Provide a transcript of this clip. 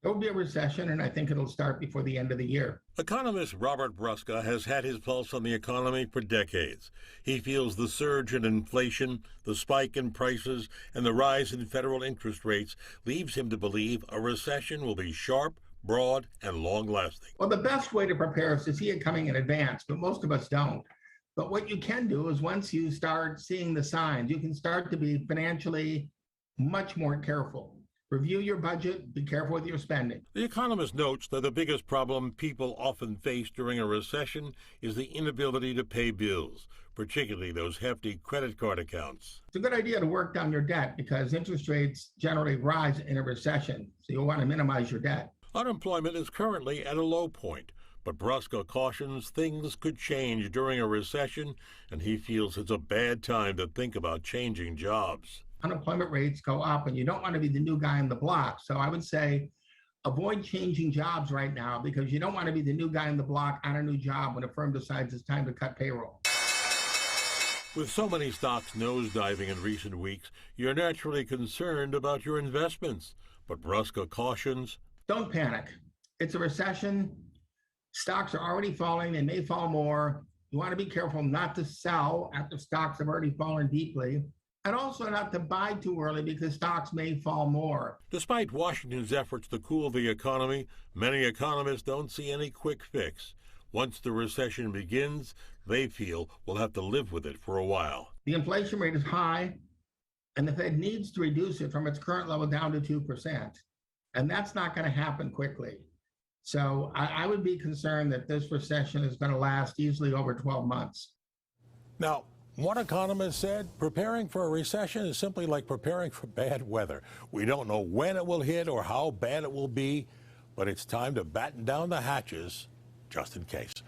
There will be a recession, and I think it'll start before the end of the year. Economist Robert Brusca has had his pulse on the economy for decades. He feels the surge in inflation, the spike in prices, and the rise in federal interest rates leaves him to believe a recession will be sharp, broad, and long-lasting. Well, the best way to prepare is to see it coming in advance, but most of us don't. But what you can do is once you start seeing the signs, you can start to be financially much more careful. Review your budget, be careful with your spending. The Economist notes that the biggest problem people often face during a recession is the inability to pay bills, particularly those hefty credit card accounts. It's a good idea to work down your debt because interest rates generally rise in a recession, so you'll want to minimize your debt. Unemployment is currently at a low point, but Brusca cautions things could change during a recession, and he feels it's a bad time to think about changing jobs. Unemployment rates go up and you don't want to be the new guy on the block. So I would say avoid changing jobs right now because you don't want to be the new guy on the block on a new job when a firm decides it's time to cut payroll. With so many stocks nosediving in recent weeks, you're naturally concerned about your investments. But Brusca cautions, don't panic. It's a recession. Stocks are already falling. They may fall more. You want to be careful not to sell after stocks have already fallen deeply. And also not to buy too early because stocks may fall more. Despite Washington's efforts to cool the economy, many economists don't see any quick fix. Once the recession begins, they feel we'll have to live with it for a while. The inflation rate is high, and the Fed needs to reduce it from its current level down to 2%. And that's not going to happen quickly. So I would be concerned that this recession is going to last easily over 12 months. Now, one economist said, preparing for a recession is simply like preparing for bad weather. We don't know when it will hit or how bad it will be, but it's time to batten down the hatches just in case.